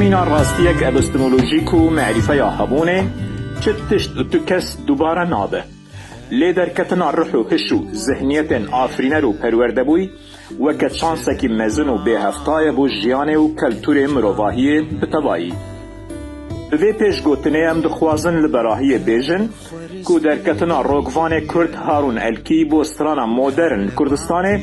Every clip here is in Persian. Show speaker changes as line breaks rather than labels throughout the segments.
مینا راستیک ابستمولوژیک و معرفه یا هبونه چه تشت تو کس دوباره نابه لی درکتنا روح و هش و ذهنیت آفرینه رو پرورده بوی و که چانسکی مزن و به هفتای بو جیانه و کلتور مروواهی بتوایی. به پیش گوتنه هم دخوازن لبراهی بیجن که درکتنا روگوان کرد هارون الکی بو استرانا مدرن کردستانه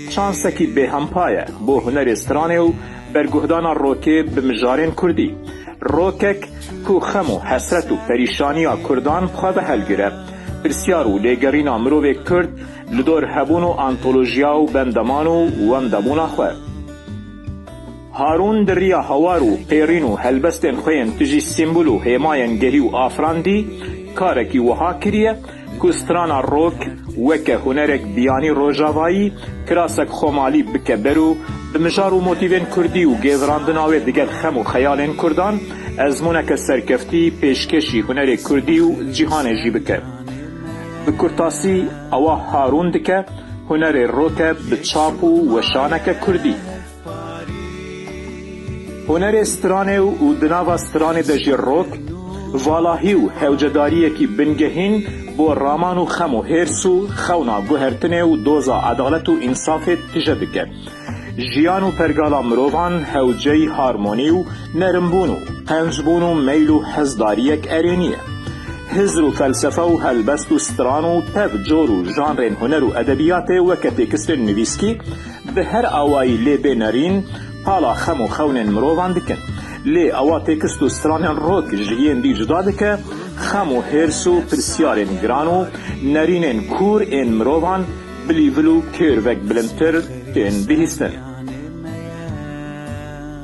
چانسکی به همپایه بو هنر استرانه و برگهدانا روکه بمجارین کردی. روکک که خمو حسرت و پریشانی کردان خواه به حل گره. پرسیار و لگرینا مروه کرد لدور هبون و انتولوژیا و بندمان و وندبون خواه. هارون در ریا هوار و پیرین و هلبستن خوین تجی سیمبول و هیماین گهی و آفراندی کارکی وها کریه که استرانا روک وکه هنرک بیانی روژاوایی کراسک خومالی بکه برو بمجار و موتیوین کردی و گیوراندناوی دیگر خم و خیالین کردان از مونک سرکفتی پیشکشی هنر کردی و جیهان جی بکه. بکرتاسی اوه هارون دکه هنر روکه بچاپ و شانک کردی. هنر استرانه و دناو استرانه دجی روک والاهی و هوجداریه کی بنگهین بو رامان و خم و هرس و خونا گوهرتنه و دوزا عدالت و انصاف تجدکه. جیان و پرگالا مروان هوجی هارمونی و نرمبون و قنجبون و میل و حزداریک ارینیه. هزر و فلسفه و هلبست و ستران و تف جور و جانرین هنر و ادبیات و کتکستر نویسکی به هر آوائی لی بینرین پالا خم و خونن مروان دکن. لی اوا تکست و سترانن روک جهین دی جدا دکه خم و هرس و پرسیارن گرانو نرینن کور این مروان بلیولو کیروک بلنتر تین بهستن.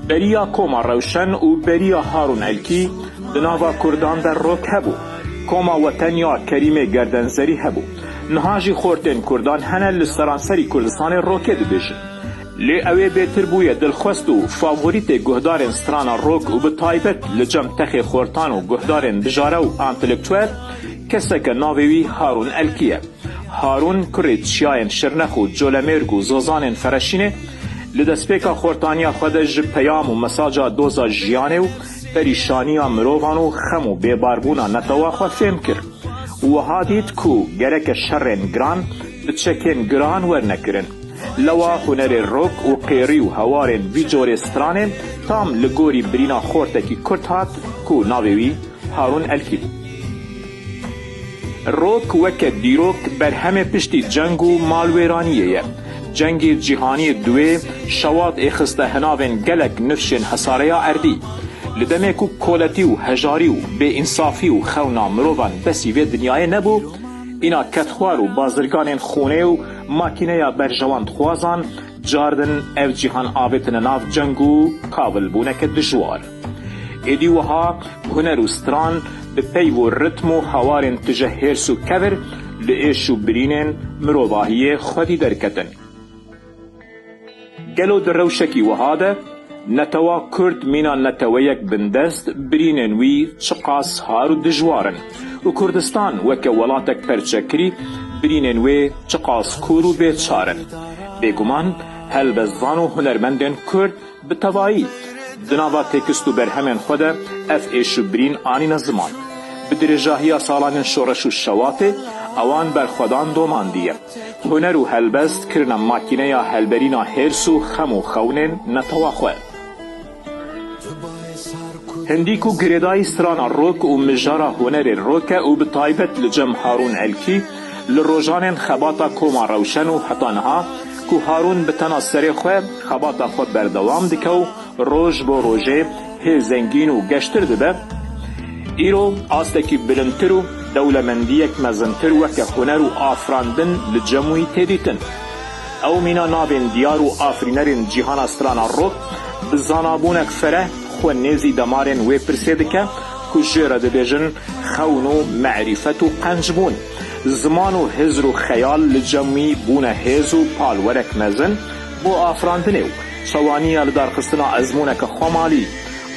بریا کوما روشن و بریا هارون الکی دناوا کردان در روک هبو. کوما وطنیا کریمه گردنزری هبو. نهاجی خورتن کردان هنه لسرانسری کردستان روکه دبیشن. لی اوی بیتر بویه دلخواست و فاوریت گهدارن سترانا روک و بطایبت لجم تخی خورتان و گهدارن بجاره و انتلکتوال کسک ناویوی هارون الکیه. هارون کرد شیاین شرنخ و جولمرگ و زوزان فرشینه لدسپیکا خورتانیا خودش پیام و مساجا دوزا جیانه و پریشانیا مروان و خم و بیباربونا نتوا خواه فهم کرد. و هادید کو گرک شرن گران بچکن گران ورنکرن. لوا هنر روک و قیری و هوارن ویجور استرانه تام لگوری برینا خورتکی کرد هات کو ناویوی هارون الکی. روک وکه دیروک بر همه پشتی جنگ و مالویرانیه. جنگ جهانی دوی شواد اخسته هناوین گلک نفشن حساریا اردی. لدمه کو کولتی و هجاری و بے انصافی و خونا مروان بسی و دنیای نبو اینا کتخوار و بازرگان خونه و ماکینه برجواند خوازان جاردن او جهان آبتن ناف جنگو کابل بونک دجوار. ایدی وها هنر و ستران به پی و رتم و حوارن تجهرس و کبر لئیش و برینن مروواهی خودی درکتن. گلو در روشکی وهاده نتوا کرد مینا نتویک بندست برینن وی چقاس هارو دجوارن و کردستان وکه ولاتک پرچکری برینن وی چقاس کورو بیت شارن. بگمان هلبزوان و هنرمندن کرد بتوایی دناوا تکستو برهمن خوده اف ایشو برین آنی نزمان. بدرجاهی سالان شورش و شواته اوان بر خودان دوماندیه. هنر و هلبست کرنا ماکینه یا هلبرینا هرس و خم و خونن نتوا خواه. هندیکو گریدای سترانا روک و مجارا هنر روکه و بطایبت لجم هارون الکی لروجان خباتا کوما روشن و حتانها که هارون بتنا سری خواه خباتا خود بردوام دکو روش با روژه هی زنگین و گشتر دبه. ایرو آستکی بلندتر و دولمندیک مزنتر وکه هنر و آفراندن لجموی تیدیتن. او مینا نابین دیار و آفرینرین جیهان استرانا روک بزانابونک فره خو نزی دمارن وی پرسیده که جره دبیجن خون و معرفت و قنجبون. زمان و هزر و خیال لجمعی بونه هز و پالورک مزن بو آفراندنه و شوانی لدارخستنا ازمونه که خمالی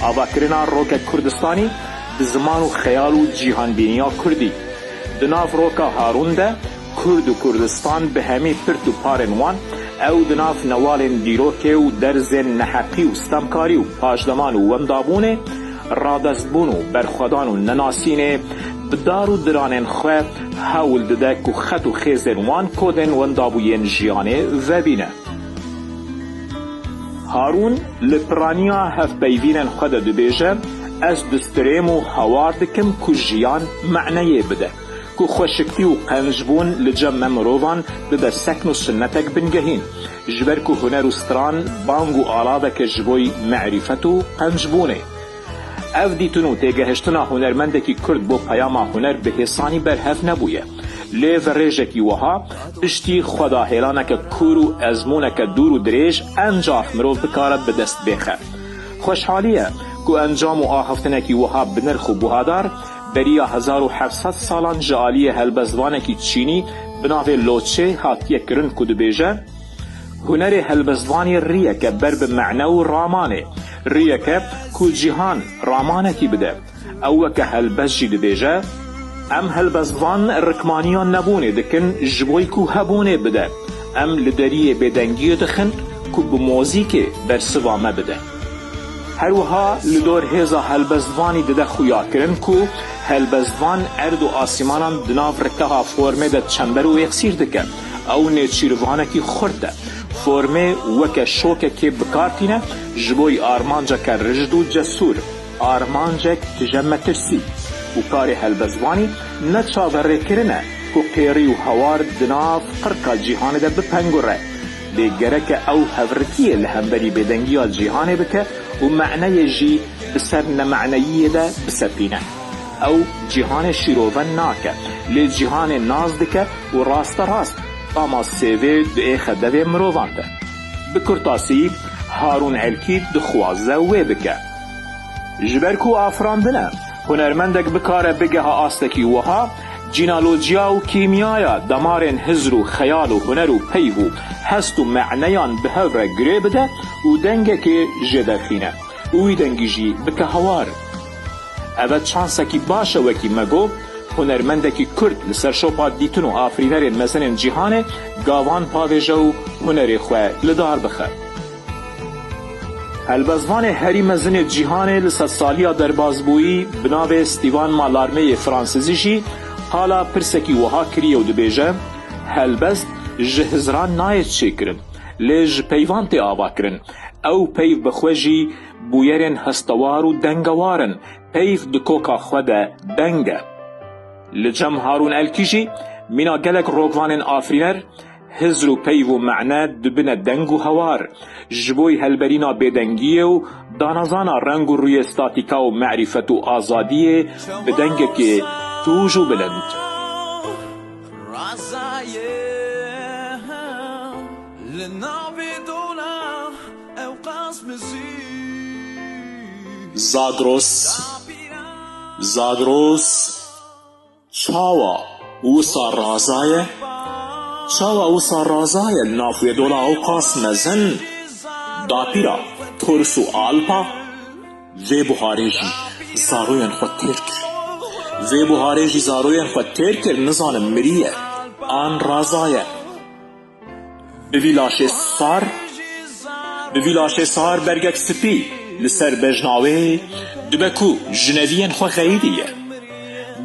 آواکرنا روک کردستانی زمان و خیال و جیهان بینیا کردی. دناف روکا هارون ده کرد و کردستان به همی پرت و پارن وان او دناف نوالن دیروکه و درز نحقی و ستمکاری و پاشدمان و وندابونه رادستبون و برخودان و نناسینه بدار و درانن خواه حول ددک و خط و خیزن وان کودن وندابوین جیانه و بینه. هارون لپرانیا هف بیوینن خود دبیجه از دستریم و هوار دکم که جیان معنیه بده که خوشکتی و قنجبون لجمع مروفان بده سکن و سنتک بنگهین جبر که هنر و ستران بانگ و آلاده که جبوی معرفت و قنجبونه. او دیتونو تیگهشتنا هنرمندکی کرد بو پیاما هنر به حسانی برهف نبویه لیو ریجکی وها اشتی خدا هیلانک کور و ازمونک دور و دریج انجاف مروف بکارد به دست بخه. خوشحالیه که انجام و آهفتنکی وها بنرخ و بوهادار بریا 1700 سالان جالی هلبزوانکی چینی بناوه لوچه هاتیه کرن کدو بیجه هنر هلبزوانی ریه که بر به معنی و رامانه ریه که جیهان رامانکی بده او که هلبز جی بیجه ام هلبزوان رکمانیان نبونه دکن جبوی که هبونه بده ام لدریه بدنگی دخن که بموزیک بر سوامه بده. هروها لدور هزا هلبزوانی دده خویا کرن که هلبزوان ارد و آسیمانان دناف رکتها فرمه ده چنبر و اکسیر دکن او نیچیروانکی خورده فرمه وکه شوکه که بکارتینه جبوی آرمانجا که رجد و جسور آرمانجا تجمع ترسی و کار هلبزوانی نچاوره کرنه که قیری و هوار دناف قرقا جیهانه ده بپنگوره لگره که او هفرکیه لهمبری بدنگی جیهانه بکه و معنی جی بسر نمعنیه ده بسپینه او جیهان شیروون ناکه لی جیهان ناز دکه و راست راست اما سیوه ده خدوه مرووانده. بکرتاسی هارون الکی دخوازه و بکه جبرکو آفراندنه هنرمندک بکاره بگه ها آستکی وها جینالوجیا و کیمیایا دمارن هزر و خیال و هنر و پیو و هست و معنیان به هفره گره بده و دنگه که جدرخینه اوی دنگی جی بکه هوار. اوه چانسکی باشه وکی مگو هنرمندکی کرد لسر شوپا دیتن و آفرینرین مزنین جیهانه گاوان پاویجه و هنر خواه لدار بخه. هلبزوان هری مزن جیهانه لسر سالیا در بازبویی بناوه استیوان مالارمه فرانسیزی جی حالا پرسکی وها کریه و دبیجه هلبزد جهزران ناید چه کرن لیج پیوانت آوا کرن او پیو بخوشی بویرن هستوار و دنگوارن پیو دکوکا خوده دنگه لجم هارون الکیجی مینا گلک روگوانن آفرینر هزر و پیو و معنی دبنه دنگ و هوار جبوی هلبرینا بدنگیه و دانازانا رنگ و روی استاتیکا و معرفت و آزادیه بدنگه که توجو بلند زاگروس چاوا وصا رازایه نافوی دولا او قاس مزن داپیرا ترسو آلپا وی بخارجی زاروین خود تیر کر نزانم مریه آن رازایه بویلاش سار برگک سپی لسر بجناوه دبکو جنوین خو خیدیه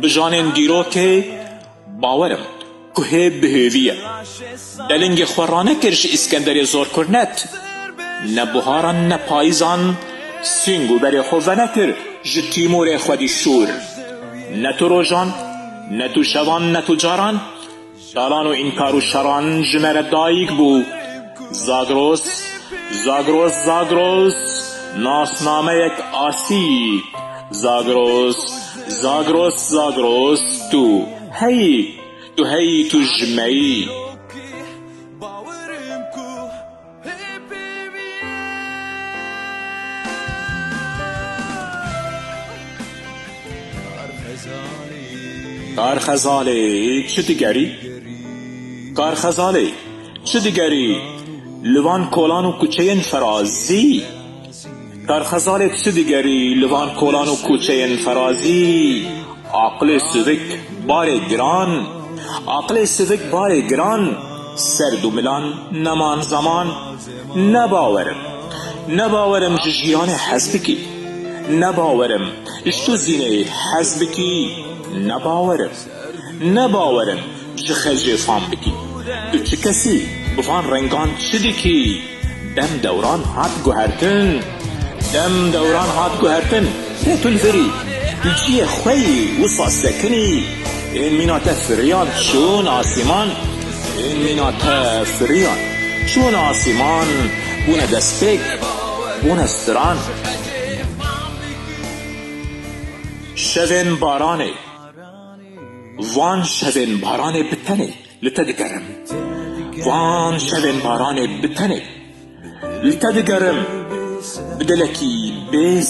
بجانن دیرو که باورم که بهویه دلنگ خورانه کرش اسکندر زور کرنت نه بهاران نه پایزان سینگو بر خواه نکر جتیمور خودی شور نه تو روژان نه تو شوان نه تو جاران دالان و انکار و شران جمر دایک بو زاگروس ناسنامه یک آسی زاگروس تو هی تو جمعی کارخزاله چه دیگری لوان کولان و کوچه فرازی کارخزاله چه دیگری لوان کولان و کوچه فرازی عقل سوک بار گران سرد و ملان نمان زمان نباورم جیان حزبکی نباورم اشتو زینه حزبکی نباورم جخج فام بکی تو چه کسی بفان رنگان چه کی دم دوران هات گوهرتن تیتو الفری الجیه خوی وصا سکنی این مینات فریان شون آسیمان بونه دستپک بونه استران شوین بارانه وان شوین بارانه بتنه لتدگرم وان شوین بارانه بتنه لتدگرم بدلکی بی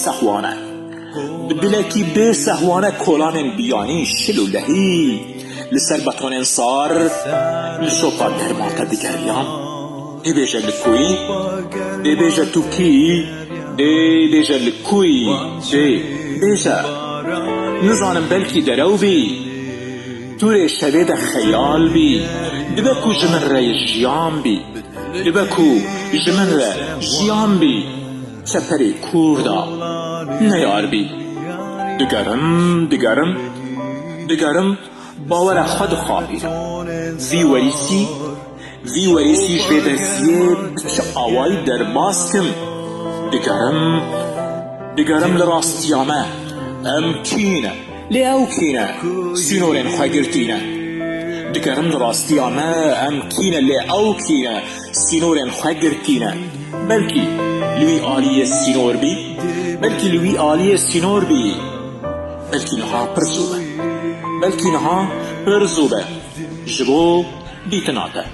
سهوانه کولان بیانی شلو لهی لسر بطون انصار لشوپا درماتا دگریان بیجا لکوی بیجا توکی بیجا لکوی بیجا نزانم بلکی درو بی توری شوید خیال بی دبکو جمن را جیان بی سپری کوردا نیار بی دگرم باور خود خواهیرم وی وریسی جویدرسیه بچه آوائی در باز کم دگرم لراستیامه امکینه لیاوکینه سینورین خواگرتینه دگرم لراستیامه امکینه لیاوکینه سینورین خواگرتینه بلکی لوی آلی سینور بی بلکی نها پرزوبه جبو دیتناته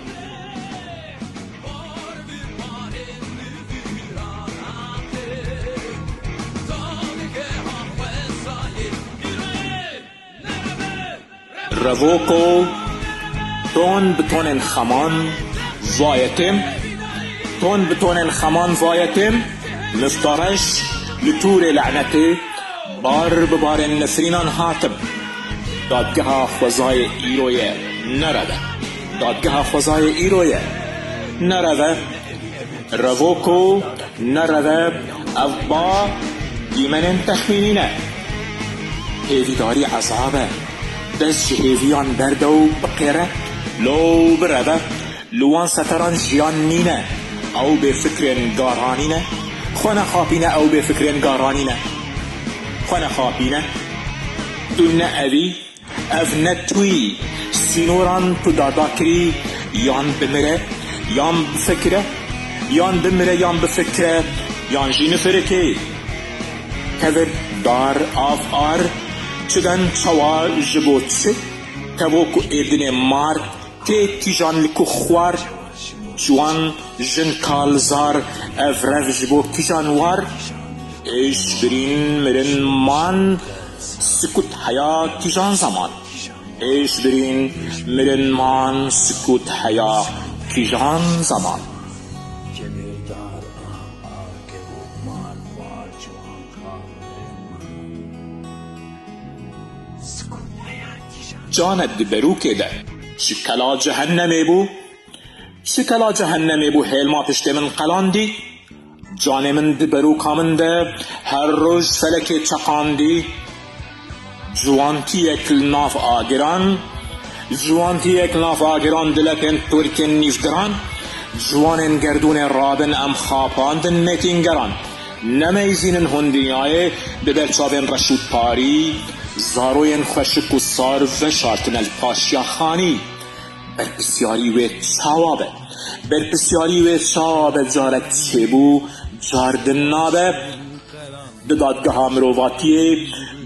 رووکو تون بتونن خمان وایتم نفترش لطور لعنته بار ببار نفرینان هاتم دادگاه خوزای ایرویه نرده رووکو نرده افبا دیمنن تخمینینه هیویداری عذابه دست هیویان برده و بقیره لو برده لوان ستران جیان نینه او به فکرین گارانینه خونه خاپینه او به فکرین گارانینه خونه خاپینه دون اوی اف نتوی سینوران تو دادا کری یان بمره یان بفکره یان جین فرکه کذب دار آف آر چگن چوا جبوتسه تبوکو ایدن مار تیجان لکو خوار جوان جن کالزار افرف جبو تیجان وار ایش برین مرن مان سکوت حیا تیجان زمان جانت دبرو که ده شکلا جهنمی بو هیل ما پشت من قلاندی جان من دبرو کامنده هر روز فلک چقاندی جوانتی اکل ناف آگران دلکن ترکن نیفدران جوانن گردون رابن ام خاپاندن متینگران نمیزینن هندیای ببرچاوین رشود پاری زاروین خوشک و سار و شارتن الپاشیا خانی برپسیاری و چابه جارت چبو جاردن نابه دادگاه مرواتیه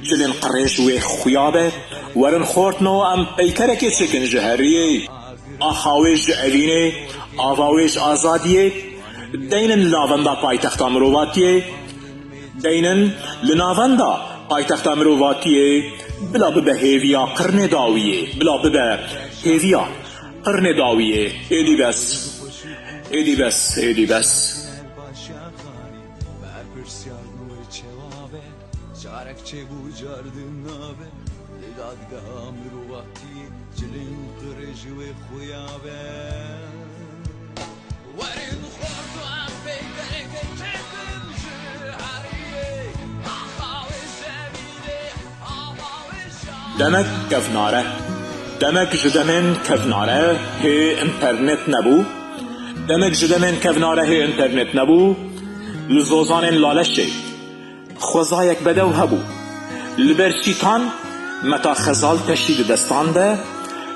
جلن قریش و خویابه ورن خورتنو ام پیکرک چکن جهریه آخاویج اوینه آواویج آزادیه دینن لاوندا پایتختا مرواتیه بلا ببه هیویا قرن داویه ایدی بس
Çarek çebu cardın abi
دمک کفناره دمک جدمن کفناره هی انترنت نبو دمک جدمن کفناره هی انترنت نبو لزوزان لالشی خوزایک بدو هبو لبرشیتان متا خزال تشید دستان ده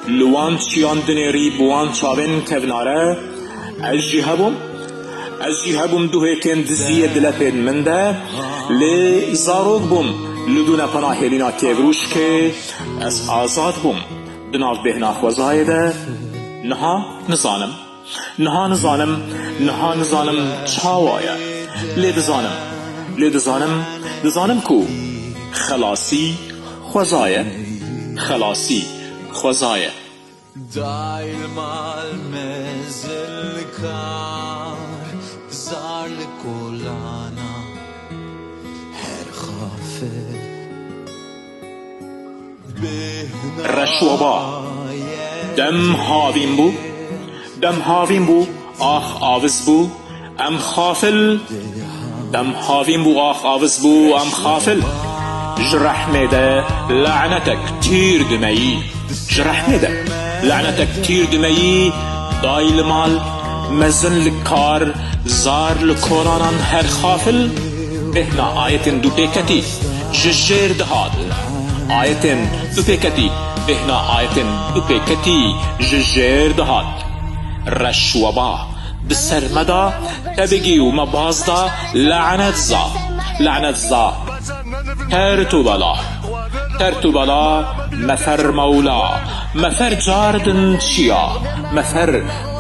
لوان چیان دنیری بوان چاوین کفناره از جی هبوم دو هکن دزیه دلپین من ده لی زاروگ بوم لدون پناهلینا کبروش که از آزاد بوم دناف بهنا خوزای ده نها نزانم چاوایا لی دزانم کو خلاصی خوزایه
دایل مال مزل کار زار کولانا هر خافه
رشوبا دم هاوین بو آخ آوز بو ام خافل جرح ميدا لعنتك تير دمي دايل مال مزن لكار زار لكورانان هر خافل بهنا آيتن دو بيكتي ججير دهاد آيتن دو بيكتي ججير دهاد رشوبا بسرمدا تبگی و مبازدا لعنت زا ترتو بلا مفر مولا مفر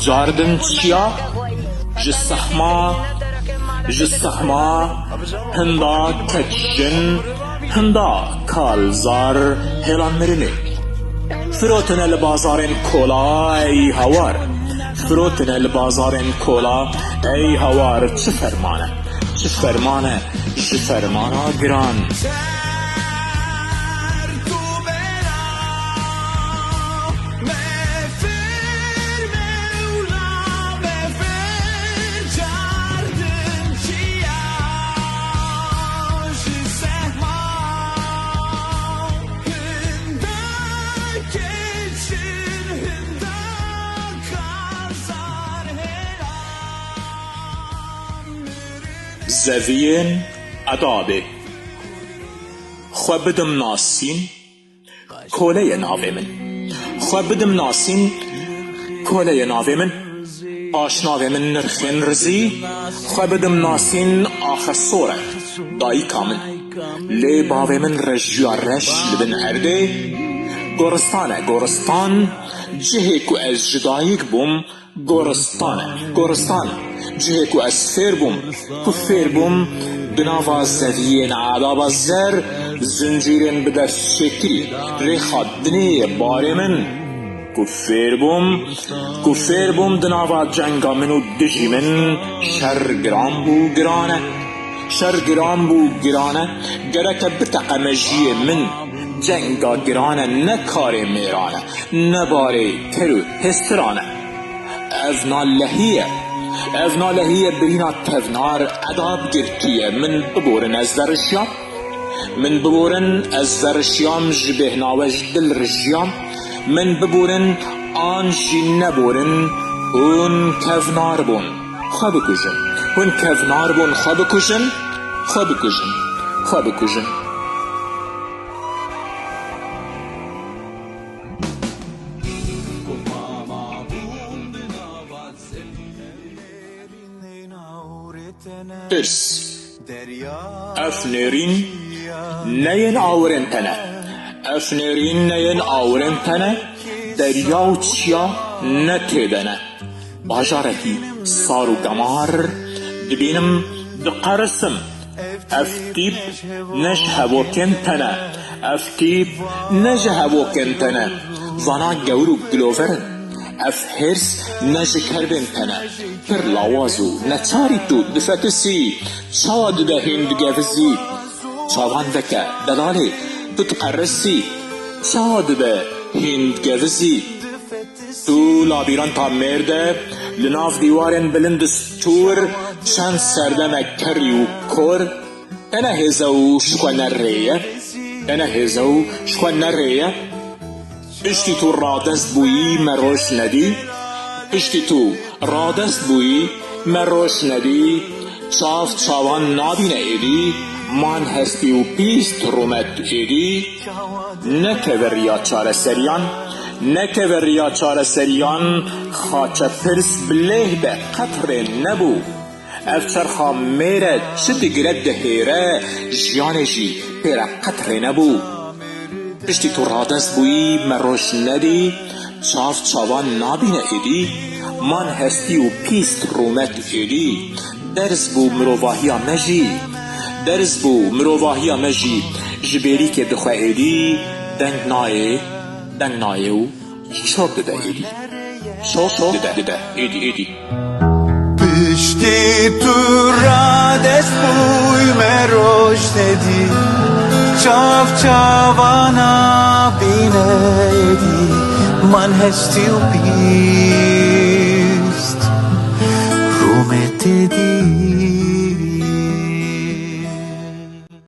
جاردن چیا جسخما هندا کچجن هندا کالزار هلان مرنی فروتن البازارن کولا ای هوار چه فرمانه گران زوین ادابه خو بدم ناسین کوله ناوه من آشناوه من نرخین رزی خو بدم ناسین آخ سوره دایی کامن لی باوه من رجیا رش لبن ارده گورستان جهه کو از جدایک بوم گورستان جهه کو از فیر بوم بناوا زوین عذاب زر زنجیرن بدست شکری ریخا دنی باره من کفیر بوم دناوا جنگا منو دجی من شر گرام بو گرانه گرک بتقمجی من جنگا گرانه نکاره میرانه نباره ترو هسترانه evna lehiye birîna tevnar edab girtiye min biborin ez verişyam ji bêhnawe ji dil rijiyam min biborin an jî neborin hûn kevnar bûn xwe bikujin ترس افنرین نین آورن تنه دریاو چیا نتیدنه باجارتی سارو گمار دبینم دقرسم افتیب نجهوکن تنه زانا گورو گلوورن اف هرس نجکر بین تنه پر لاوازو نچاری تو دفتسی چاد دهین دگفزی چاوان دکه دلاله تتقرسی ساد به هند گوزی تو لابیرانتا مرده لناف دیوارن بلند ستور چند سردمه کری و کر انا هزو شکو نریه انا هزو شکو نریه اشتی تو رادست بویی مروش ندی اشتی تو رادست بویی مروش ندی چاف چاوان نابینه ایدی من هستی و پیست رومت ایدی نکه وریا چاره سریان نکه وریا چاره سریان خاچه پرس بله به قطر نبو افچرخا میره چه دگرد دهیره جیانشی پیره قطر نبو پشتی تو رادست بویی مروش ندی چاف چاوان نابینه ایدی من هستی و پیست رومت ایدی درس بو مروواهیا مجی درس بو مروواهیا مجی جبیری که دخواه ایدی دنگ نایه و شوق دده ایدی شوق دده ایدی
پشتی تو را دست بوی مروش ندی چاف چاوانا بینه دی من هستی و